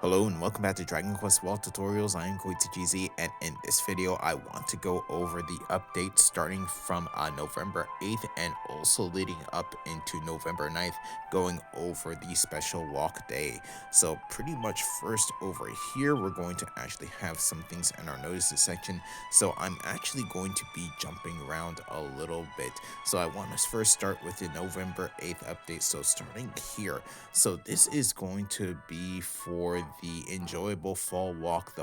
Hello and welcome back to Dragon Quest Wall Tutorials. I am GZ, and in this video I want to go over the update starting from November 8th and also leading up into November 9th, going over the special walk day. So pretty much first over here we're going to actually have some things in our notices section. So I'm actually going to be jumping around a little bit. So I want to first start with the November 8th update. So starting here, so this is going to be for the enjoyable fall walk.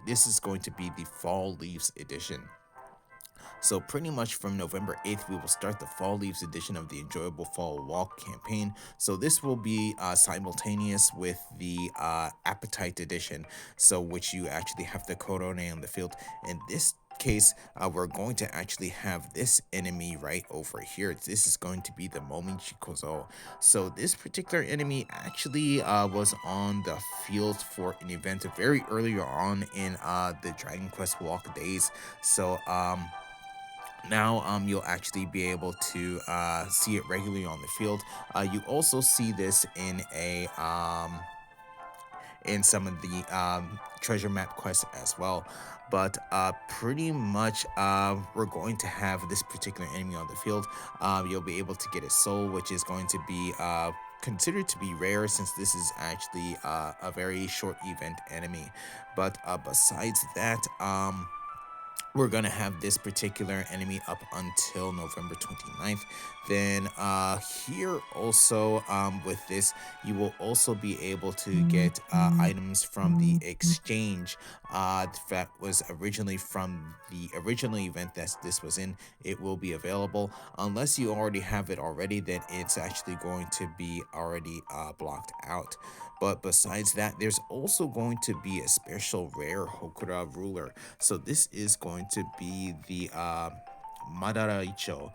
This is going to be the fall leaves edition. So pretty much from November 8th, we will start the Fall Leaves edition of the Enjoyable Fall Walk campaign. So this will be simultaneous with the Appetite edition, so which you actually have the Korone on the field. In this case, we're going to actually have this enemy right over here. This is going to be the Momijikozo. So this particular enemy actually was on the field for an event very earlier on in the Dragon Quest Walk days. So now you'll actually be able to see it regularly on the field. You also see this in some of the treasure map quests as well. But pretty much we're going to have this particular enemy on the field. You'll be able to get his soul, which is going to be considered to be rare since this is actually a very short event enemy. But besides that, we're going to have this particular enemy up until November 29th. Then here also with this, you will also be able to get items from the exchange that was originally from the original event that this was in. It will be available. Unless you already have it already, then it's actually going to be already blocked out. But besides that, there's also going to be a special rare Hokora ruler. So this is going to be the Madaraicho,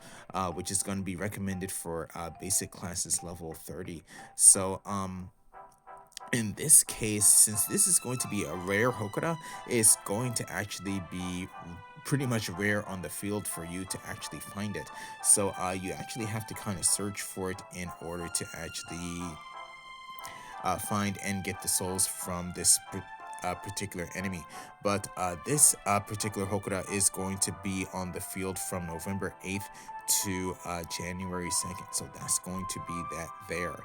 which is going to be recommended for basic classes level 30. So in this case, since this is going to be a rare Hokora, it's going to actually be pretty much rare on the field for you to actually find it. So you actually have to kind of search for it in order to actually find and get the souls from this particular enemy. But this particular Hokora is going to be on the field from November 8th to January 2nd, so that's going to be that there.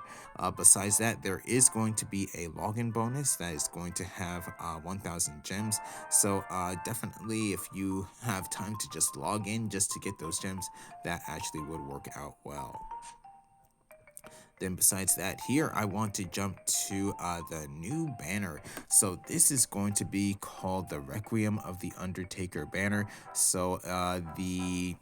Besides that, there is going to be a login bonus that is going to have 1,000 gems, so definitely if you have time to just log in just to get those gems, that actually would work out well. Then besides that, here I want to jump to the new banner. So this is going to be called the Requiem of the Undertaker banner. So the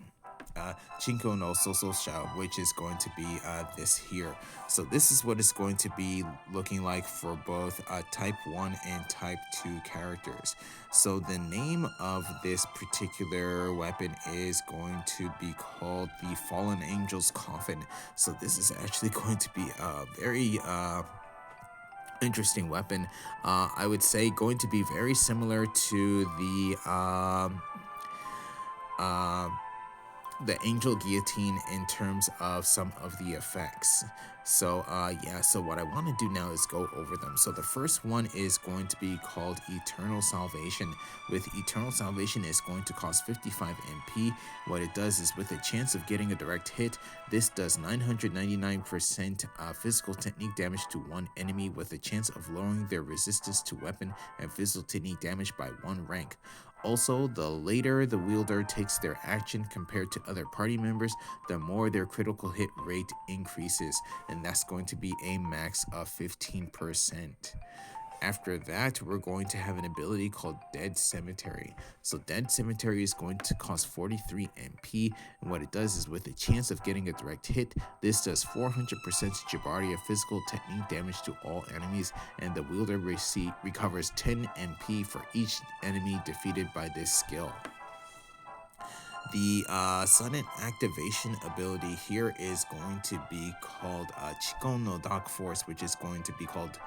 Chinko no Sososha, which is going to be this here. So this is what it's going to be looking like for both type 1 and type 2 characters. So the name of this particular weapon is going to be called the Fallen Angel's Coffin. So this is actually going to be a very interesting weapon. I would say going to be very similar to the Angel Guillotine in terms of some of the effects. So yeah, so what I want to do now is go over them. So the first one is going to be called Eternal Salvation. With Eternal Salvation, it's going to cost 55 MP. What it does is, with a chance of getting a direct hit, this does 999% physical technique damage to one enemy, with a chance of lowering their resistance to weapon and physical technique damage by 1 rank. Also, the later the wielder takes their action compared to other party members, the more their critical hit rate increases, and that's going to be a max of 15%. After that, we're going to have an ability called Dead Cemetery. So Dead Cemetery is going to cost 43 MP, and what it does is, with a chance of getting a direct hit, this does 400% Jabari of physical technique damage to all enemies, and the wielder recovers 10 MP for each enemy defeated by this skill. The sudden activation ability here is going to be called Chikon no Dark Force, which is going to be called,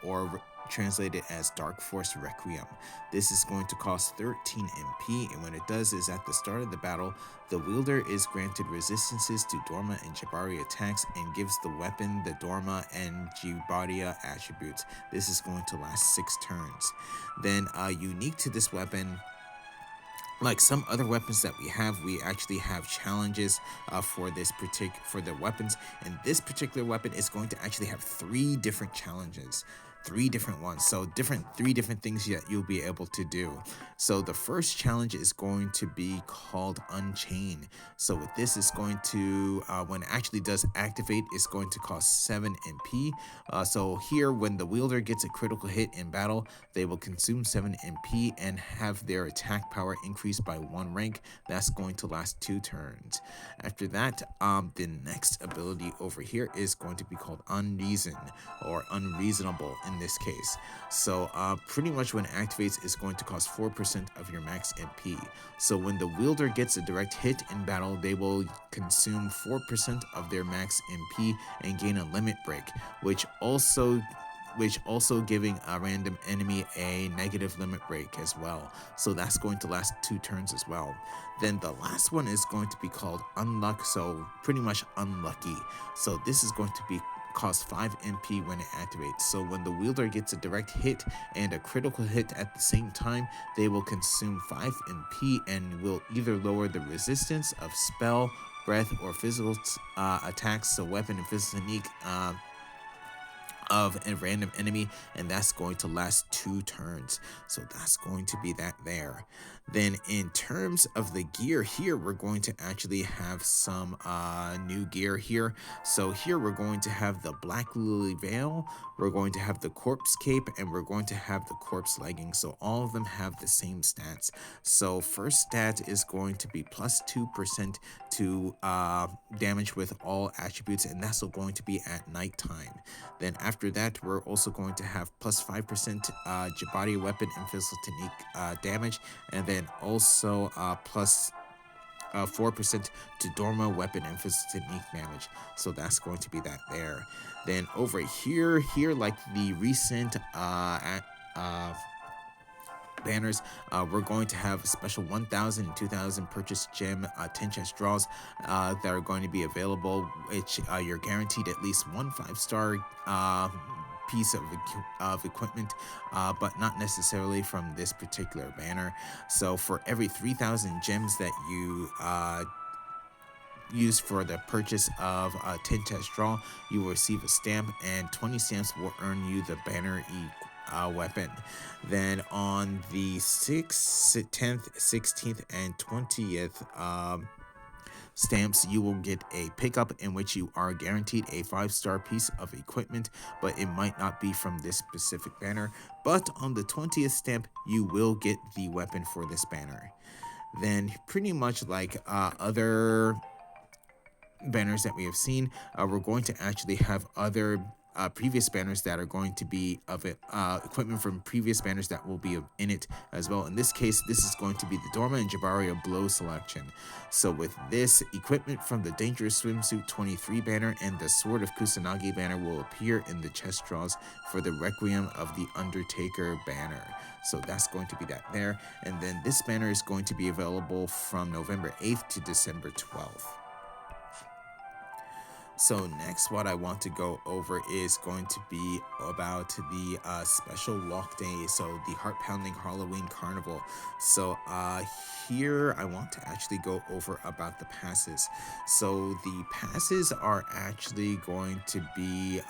or translated as Dark Force Requiem. This is going to cost 13 MP, and what it does is at the start of the battle, the wielder is granted resistances to Dorma and Jabari attacks and gives the weapon the Dorma and Jibaria attributes. This is going to last 6 turns. Then unique to this weapon, like some other weapons that we actually have challenges for the weapons, and this particular weapon is going to actually have 3 different challenges, 3 different ones, so 3 different things that you'll be able to do. So the first challenge is going to be called Unchain. So with this, it's going to when it actually does activate, it's going to cost 7 MP. So here, when the wielder gets a critical hit in battle, they will consume 7 MP and have their attack power increased by 1 rank. That's going to last 2 turns. After that, the next ability over here is going to be called Unreason, or Unreasonable in this case. So pretty much when it activates, it's going to cost 4% of your max MP. So when the wielder gets a direct hit in battle, they will consume 4% of their max MP and gain a limit break, which also giving a random enemy a negative limit break as well. So that's going to last 2 turns as well. Then the last one is going to be called Unluck, so pretty much unlucky. So this is going to be cost 5 MP when it activates. So when the wielder gets a direct hit and a critical hit at the same time, they will consume 5 MP and will either lower the resistance of spell, breath, or physical attacks, so weapon and physical technique of a random enemy, and that's going to last 2 turns. So that's going to be that there. Then in terms of the gear here, we're going to actually have some new gear here. So here we're going to have the Black Lily Veil, we're going to have the Corpse Cape, and we're going to have the Corpse Leggings. So all of them have the same stats. So first stat is going to be plus 2% to damage with all attributes, and that's going to be at nighttime. Then after that, we're also going to have plus 5% Jabari weapon and physical technique damage, and then also plus 4% to Dorma weapon and physical technique damage. So that's going to be that there. Then over here like the recent banners, we're going to have special 1,000 and 2,000 purchase gem 10 chest draws that are going to be available, which you're guaranteed at least 1 5-star piece of equipment, but not necessarily from this particular banner. So for every 3,000 gems that you use for the purchase of a 10 chest draw, you will receive a stamp, and 20 stamps will earn you the banner weapon. Then on the 6th, 10th, 16th, and 20th stamps, you will get a pickup in which you are guaranteed a 5-star piece of equipment, but it might not be from this specific banner. But on the 20th stamp, you will get the weapon for this banner. Then pretty much like other banners that we have seen, we're going to actually have other previous banners that are going to be of it, equipment from previous banners that will be in it as well. In this case, this is going to be the Dorma and Jabaria Blow selection. So with this, equipment from the Dangerous Swimsuit 23 banner and the Sword of Kusanagi banner will appear in the chest draws for the Requiem of the Undertaker banner. So that's going to be that there. And then this banner is going to be available from November 8th to December 12th. So next, what I want to go over is going to be about the special walk day, so the heart-pounding Halloween Carnival. So here I want to actually go over about the passes. So the passes are actually going to be,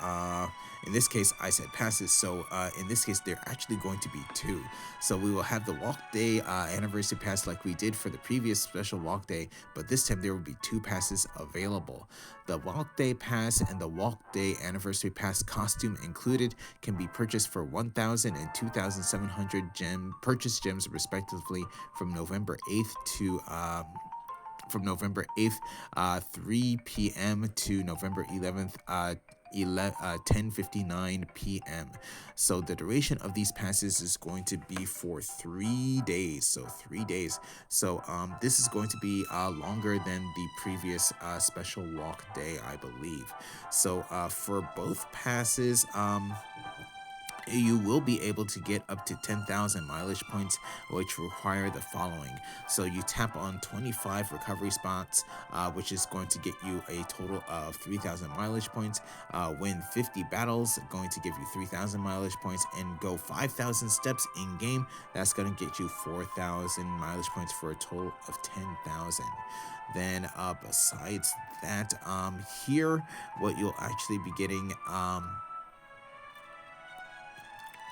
in this case I said passes, so in this case they're actually going to be 2. So we will have the walk day anniversary pass like we did for the previous special walk day, but this time there will be 2 passes available. The Walk Day Pass and the Walk Day Anniversary Pass costume included can be purchased for 1,000 and 2,700 purchase gems respectively from November 8th to 3 p.m. to November 11th 10:59 p.m. So the duration of these passes is going to be for 3 days. So 3 days. So this is going to be longer than the previous special walk day, I believe. So for both passes, you will be able to get up to 10,000 mileage points, which require the following. So you tap on 25 recovery spots, which is going to get you a total of 3,000 mileage points. Win 50 battles, going to give you 3,000 mileage points, and go 5,000 steps in game. That's going to get you 4,000 mileage points for a total of 10,000. Then besides that, here what you'll actually be getting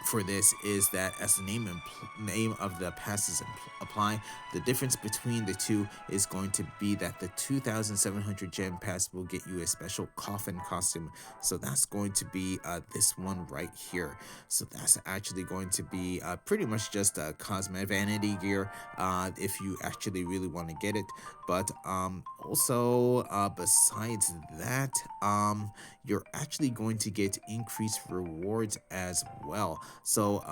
for this is that, as the name of the passes apply, the difference between the two is going to be that the 2,700 gem pass will get you a special coffin costume. So that's going to be this one right here. So that's actually going to be pretty much just a cosmetic vanity gear if you actually really want to get it. But also besides that, you're actually going to get increased rewards as well. So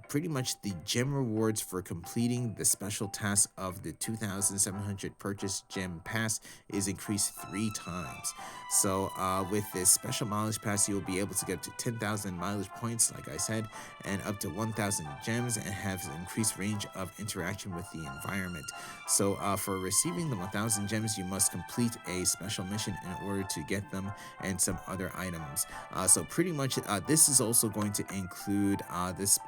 pretty much the gem rewards for completing the special task of the 2,700 purchase gem pass is increased 3 times. So with this special mileage pass, you'll be able to get up to 10,000 mileage points, like I said, and up to 1,000 gems, and have an increased range of interaction with the environment. So for receiving the 1,000 gems, you must complete a special mission in order to get them, and some other items. So pretty much this is also going to include this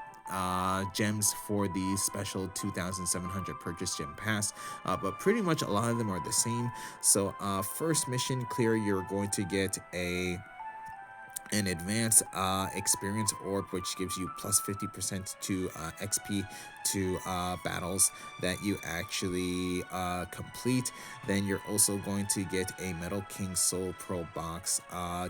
gems for the special 2,700 purchase gem pass, but pretty much a lot of them are the same. So first mission clear, you're going to get an advanced experience orb, which gives you plus 50% to XP to battles that you actually complete. Then you're also going to get a Metal King Soul Pearl box,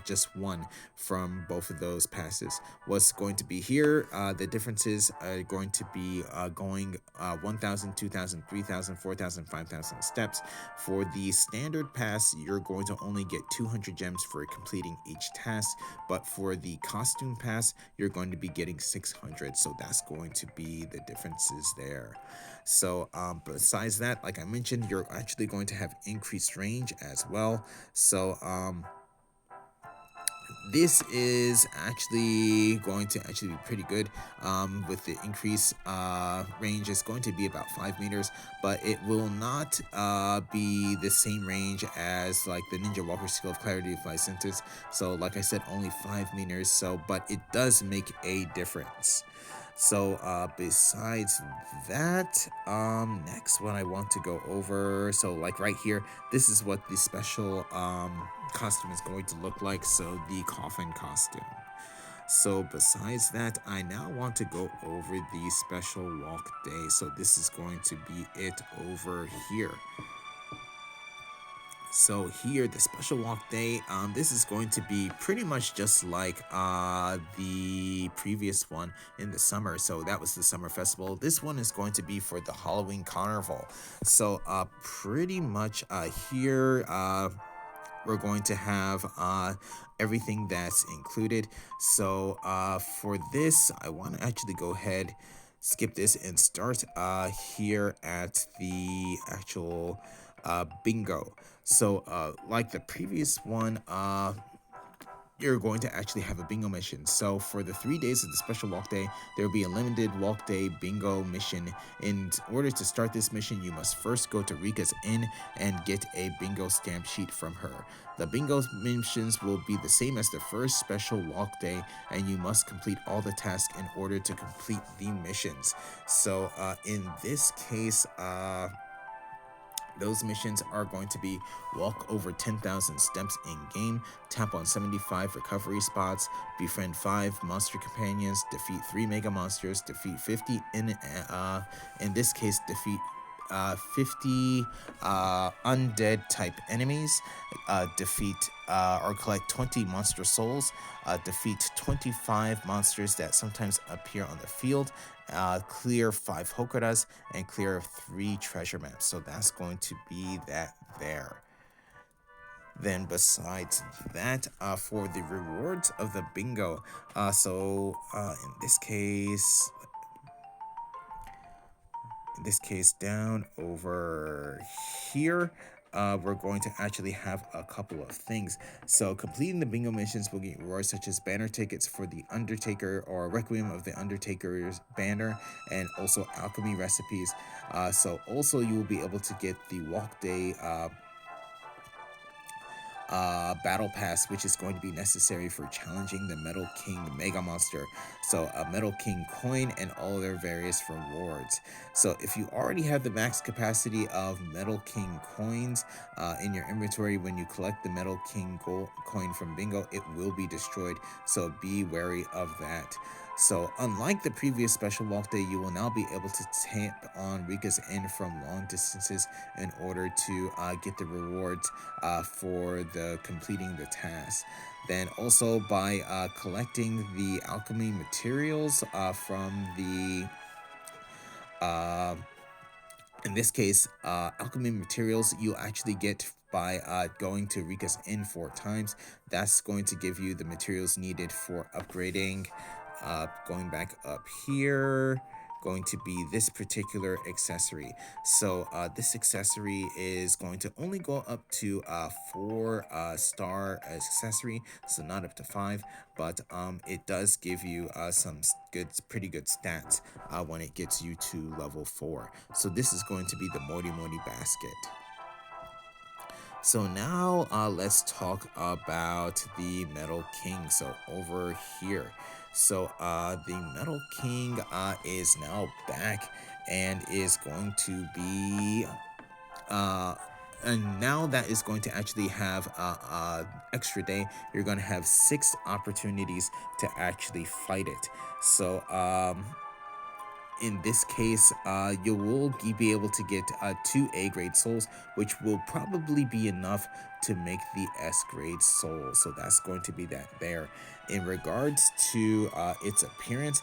just one from both of those passes. What's going to be here, the differences are going to be going 1,000, 2,000, 3,000, 4,000, 5,000 steps. For the standard pass, you're going to only get 200 gems for completing each task, but for the costume pass, you're going to be getting 600. So that's going to be the differences there. So besides that, like I mentioned, you're actually going to have increased range as well. So this is actually going to be pretty good. With the increase range, is going to be about 5 meters, but it will not be the same range as like the Ninja Walker Skill of Clarity of Fly Sentence. So like I said, only 5 meters. So but it does make a difference. So besides that, next one I want to go over, so like right here, this is what the special costume is going to look like. So the coffin costume. So besides that, I now want to go over the special walk day. So this is going to be it over here. So here, the special walk day, this is going to be pretty much just like the previous one in the summer. So that was the summer festival. This one is going to be for the Halloween carnival. So pretty much here, we're going to have everything that's included. So for this, I want to actually go ahead, skip this, and start here at the actual bingo. So like the previous one, you're going to actually have a bingo mission. So for the 3 days of the special walk day, there will be a limited walk day bingo mission. In order to start this mission, you must first go to Rika's Inn and get a bingo stamp sheet from her. The bingo missions will be the same as the first special walk day, and you must complete all the tasks in order to complete the missions. So in this case, those missions are going to be walk over 10,000 steps in game, tap on 75 recovery spots, befriend 5 monster companions, defeat 3 mega monsters, defeat 50 in this case defeat 50 undead type enemies, defeat or collect 20 monster souls, defeat 25 monsters that sometimes appear on the field, clear 5 Hokoras, and clear 3 treasure maps. So that's going to be that there. Then besides that, for the rewards of the bingo, in this case down over here, we're going to actually have a couple of things. So completing the bingo missions will get rewards such as banner tickets for the Undertaker or Requiem of the Undertaker's banner, and also alchemy recipes. So also you will be able to get the walk day battle pass, which is going to be necessary for challenging the Metal King Mega Monster. So a Metal King coin and all their various rewards. So if you already have the max capacity of Metal King coins in your inventory, when you collect the Metal King gold coin from bingo, it will be destroyed. So be wary of that. So unlike the previous special walk day, you will now be able to tap on Rika's Inn from long distances in order to get the rewards for the completing the task. Then also by collecting the alchemy materials from the in this case, alchemy materials you'll actually get by going to Rika's Inn 4 times. That's going to give you the materials needed for upgrading. Going back up here, going to be this particular accessory. So this accessory is going to only go up to 4-star accessory, so not up to 5, but it does give you some pretty good stats when it gets you to level 4. So this is going to be the Mori Mori basket. So now let's talk about the Metal King. So over here, so the Metal King is now back and is going to be and now that is going to actually have extra day. You're going to have 6 opportunities to actually fight it. So in this case, you will be able to get 2 A-grade souls, which will probably be enough to make the S-grade soul. So that's going to be that there. In regards to its appearance,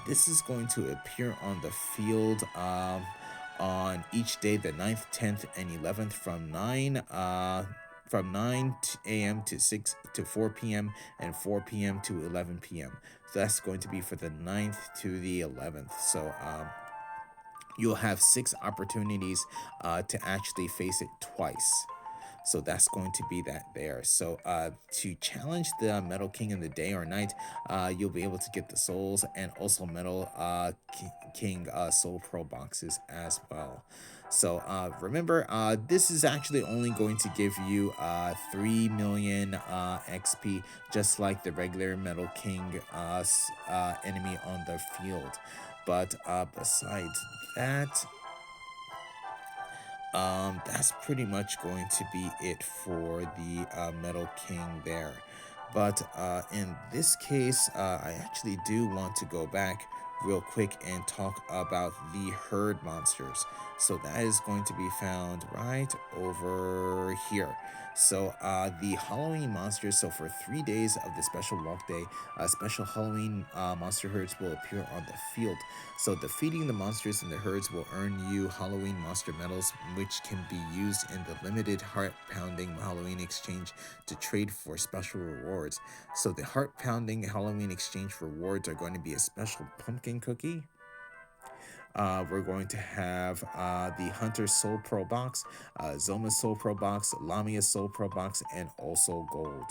this is going to appear on the field on each day, the 9th, 10th, and 11th from 9 a.m. to 6 to 4 p.m. and 4 p.m. to 11 p.m. So that's going to be for the 9th to the 11th. So you'll have 6 opportunities to actually face it twice. So that's going to be that there. So to challenge the Metal King in the day or night, you'll be able to get the souls and also Metal King Soul Pro boxes as well. So remember, this is actually only going to give you 3 million XP, just like the regular Metal King enemy on the field. But besides that, that's pretty much going to be it for the Metal King there. But in this case, I actually do want to go back real quick and talk about the herd monsters. So that is going to be found right over here. So the Halloween monsters, so for 3 days of the special walk day, special Halloween monster herds will appear on the field. So defeating the monsters in the herds will earn you Halloween monster medals, which can be used in the limited heart-pounding Halloween exchange to trade for special rewards. So the heart-pounding Halloween exchange rewards are going to be a special pumpkin cookie. We're going to have the Hunter Soul Pro box, Zoma's Soul Pro box, Lamia's Soul Pro box, and also gold.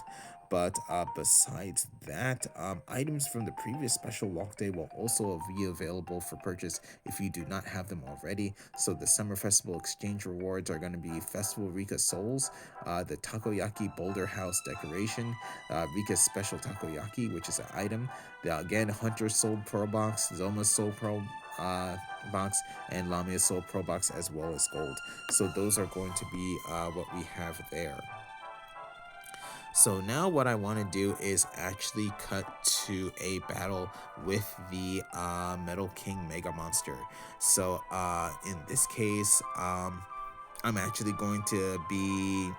But besides that, items from the previous special walk day will also be available for purchase if you do not have them already. So the Summer Festival exchange rewards are going to be Festival Rika Souls, the Takoyaki Boulder House decoration, Rika's Special Takoyaki, which is an item, again Hunter Soul Pro box, Zoma's Soul Pro box, and Lamia Soul Pro box, as well as gold. So those are going to be what we have there. So now what I want to do is actually cut to a battle with the Metal King Mega Monster. So in this case, I'm actually going to be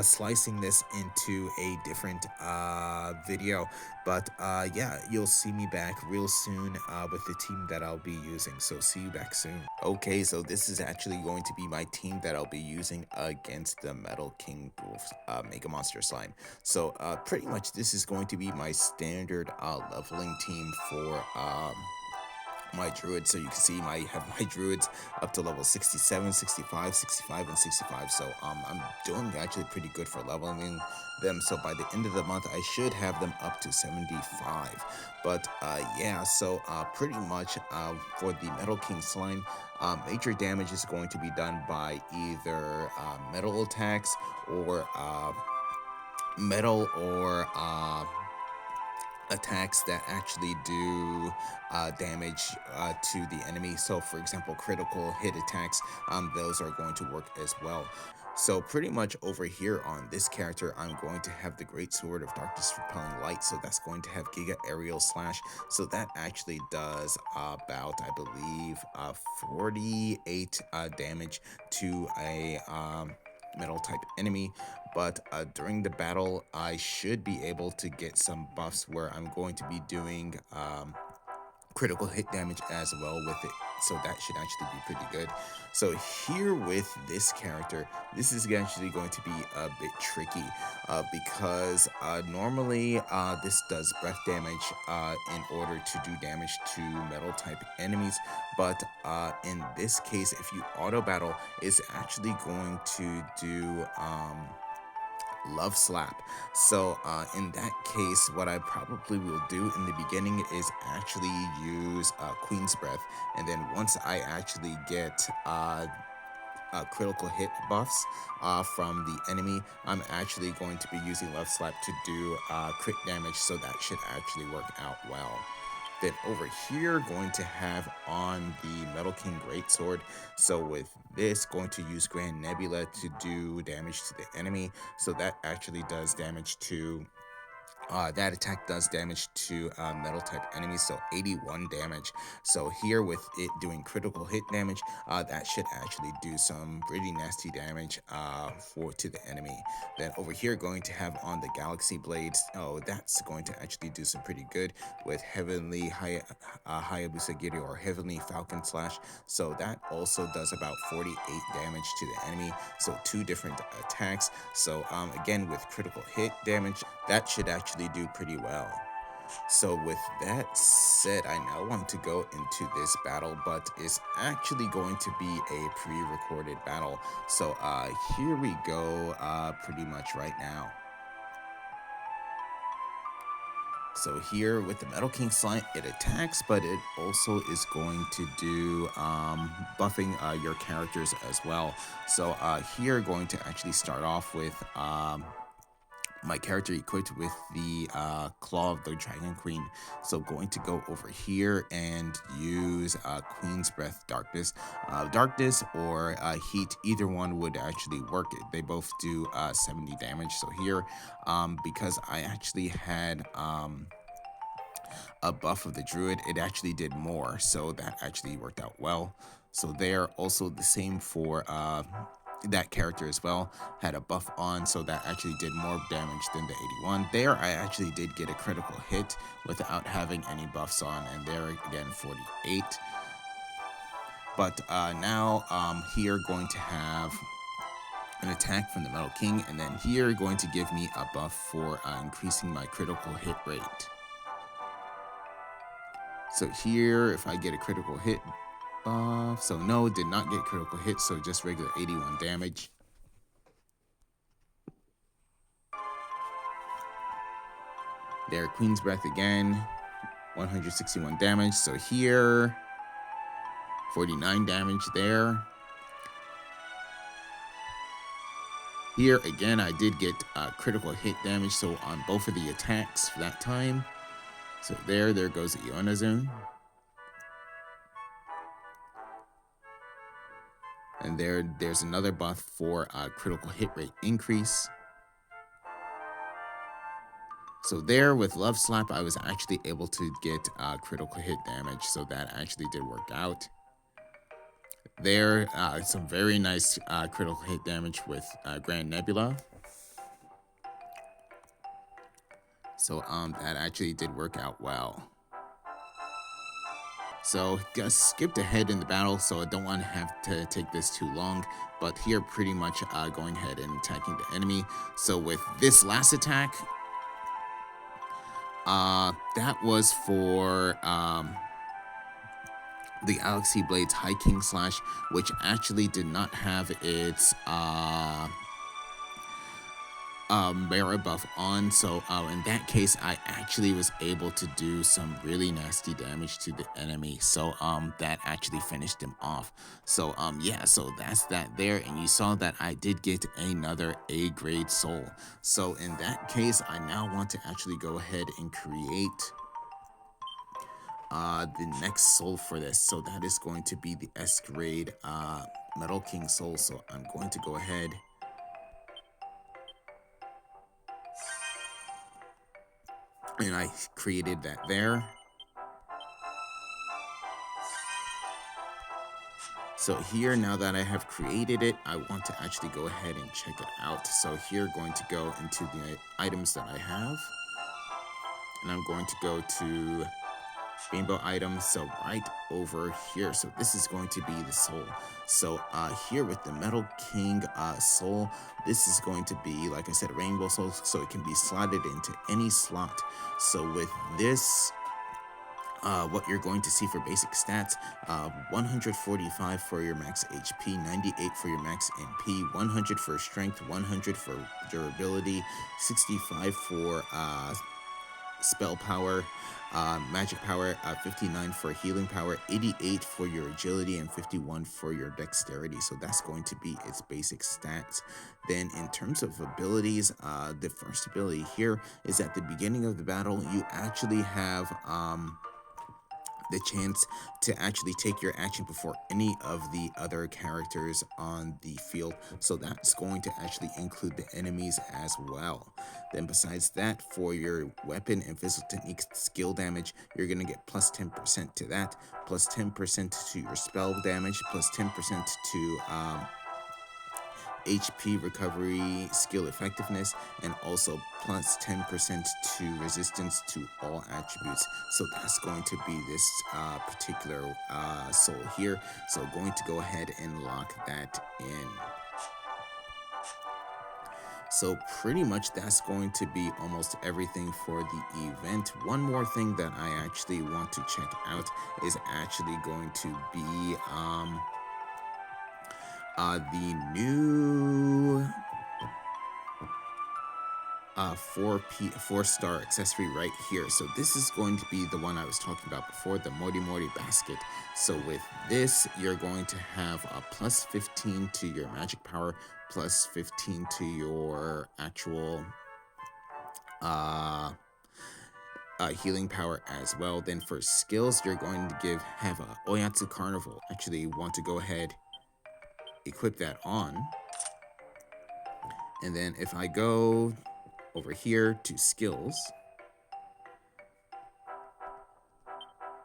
slicing this into a different video, but yeah, you'll see me back real soon with the team that I'll be using. So see you back soon. Okay, so this is actually going to be my team that I'll be using against the Metal King Mega Monster Slime. So pretty much this is going to be my standard leveling team my druids. So you can see I have my druids up to level 67, 65, 65, and 65. So I'm doing actually pretty good for leveling them. So by the end of the month, I should have them up to 75. But yeah, so pretty much for the Metal King slime, major damage is going to be done by either metal attacks or metal or attacks that actually do damage to the enemy. So for example, critical hit attacks, those are going to work as well. So pretty much over here on this character, I'm going to have the Great Sword of Darkness Repelling Light. So that's going to have Giga Aerial Slash. So that actually does about, I believe, 48 damage to a metal type enemy. But during the battle, I should be able to get some buffs where I'm going to be doing critical hit damage as well with it. So that should actually be pretty good. So here with this character, this is actually going to be a bit tricky because normally this does breath damage in order to do damage to metal type enemies. But in this case, if you auto battle, it's actually going to do love slap. So in that case, what I probably will do in the beginning is actually use Queen's Breath, and then once I actually get critical hit buffs from the enemy, I'm actually going to be using love slap to do crit damage, so that should actually work out well. Then over here, going to have on the Metal King Greatsword. So with this, going to use Grand Nebula to do damage to the enemy. So that actually does damage to that attack does damage to metal type enemies, so 81 damage. So here with it doing critical hit damage, that should actually do some pretty nasty damage to the enemy. Then over here, going to have on the Galaxy Blades. Oh, that's going to actually do some pretty good with Heavenly Hayabusa Giri or Heavenly Falcon Slash. So that also does about 48 damage to the enemy. So two different attacks. So again, with critical hit damage, that should actually do pretty well. So with that said, I now want to go into this battle, but it's actually going to be a pre-recorded battle. So here we go pretty much right now. So here with the Metal King slime, it attacks, but it also is going to do buffing your characters as well. So here going to actually start off with my character equipped with the Claw of the Dragon Queen. So going to go over here and use Queen's Breath Darkness. Darkness or Heat, either one would actually work. They both do 70 damage. So here, because I actually had a buff of the Druid, it actually did more. So that actually worked out well. So they're also the same for that character as well, had a buff on, so that actually did more damage than the 81. There I actually did get a critical hit without having any buffs on, and there again 48. But now here going to have an attack from the Metal King, and then here going to give me a buff for increasing my critical hit rate. So here, if I get a critical hit buff, so no, did not get critical hit, so just regular 81 damage. There, Queen's Breath again, 161 damage. So here, 49 damage there. Here, again, I did get critical hit damage, so on both of the attacks for that time. So there goes Ionazun. And there's another buff for critical hit rate increase. So there with Love Slap, I was actually able to get critical hit damage, so that actually did work out. There, some very nice critical hit damage with Grand Nebula. So that actually did work out well. So skipped ahead in the battle, so I don't want to have to take this too long. But here, pretty much going ahead and attacking the enemy. So with this last attack, that was for the Galaxy Blades High King Slash, which actually did not have its Mara buff on, so in that case I actually was able to do some really nasty damage to the enemy, so that actually finished him off. So yeah, so that's that there, and you saw that I did get another A grade soul. So in that case, I now want to actually go ahead and create the next soul for this. So that is going to be the S grade Metal King soul. So I'm going to go ahead and I created that there. So here, now that I have created it, I want to actually go ahead and check it out. So here, going to go into the items that I have, and I'm going to go to rainbow items, so right over here. So this is going to be the soul. So here with the Metal King soul, this is going to be, like I said, a rainbow soul, so it can be slotted into any slot. So with this, what you're going to see for basic stats, 145 for your max HP, 98 for your max MP, 100 for strength, 100 for durability, 65 for spell power, magic power, 59 for healing power, 88 for your agility, and 51 for your dexterity. So that's going to be its basic stats. Then in terms of abilities, the first ability here is at the beginning of the battle, you actually have the chance to actually take your action before any of the other characters on the field. So that's going to actually include the enemies as well. Then besides that, for your weapon and physical technique skill damage, you're going to get plus 10% to that, plus 10% to your spell damage, plus 10% to HP recovery skill effectiveness, and also plus 10% to resistance to all attributes. So that's going to be this particular soul here. So going to go ahead and lock that in. So pretty much that's going to be almost everything for the event. One more thing that I actually want to check out is actually going to be the new 4-star accessory right here. So this is going to be the one I was talking about before, the Mori Mori basket. So with this, you're going to have a plus 15 to your magic power, plus 15 to your actual healing power as well. Then for skills, you're going to have a Oyatsu Carnival. Actually want to go ahead, equip that on. And then if I go over here to skills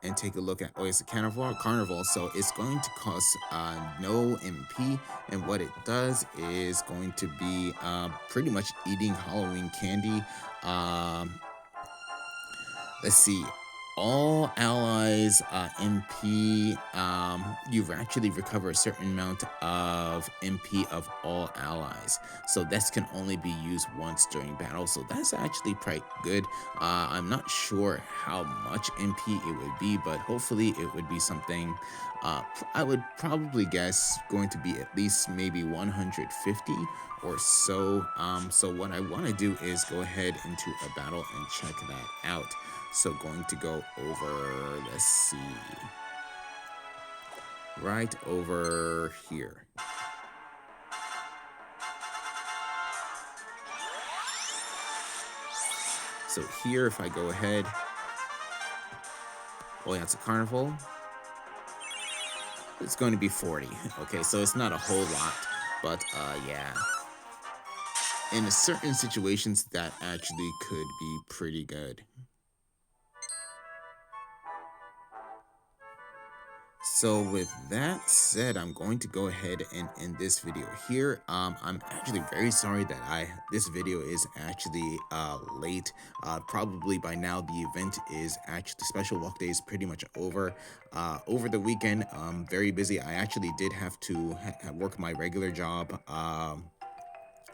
and take a look at Oyatsu Carnival, so it's going to cost no MP, and what it does is going to be pretty much eating Halloween candy. Let's see, all allies MP, you actually recover a certain amount of MP of all allies, so this can only be used once during battle, so that's actually quite good. I'm not sure how much MP it would be, but hopefully it would be something, I would probably guess going to be at least maybe 150 or so. So what I want to do is go ahead into a battle and check that out. So going to go over, let's see, right over here. So here, if I go ahead, Oyatsu Carnival, it's going to be 40. Okay, so it's not a whole lot, but yeah. In certain situations, that actually could be pretty good. So with that said, I'm going to go ahead and end this video here. I'm actually very sorry that this video is actually late. Probably by now the event is actually, special walk day is pretty much over. Over the weekend, I'm very busy. I actually did have to work my regular job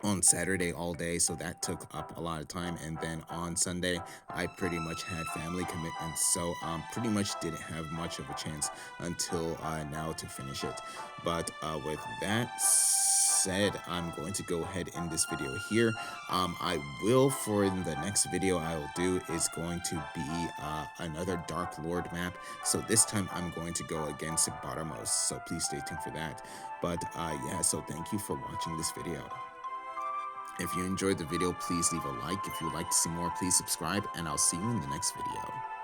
on Saturday all day, so that took up a lot of time. And then on Sunday, I pretty much had family commitments, so pretty much didn't have much of a chance until now to finish it. But with that said, I'm going to go ahead in this video here. I will, for the next video I will do, is going to be another Dark Lord map. So this time I'm going to go against Baramos, so please stay tuned for that. But yeah, so thank you for watching this video. If you enjoyed the video, please leave a like. If you'd like to see more, please subscribe, and I'll see you in the next video.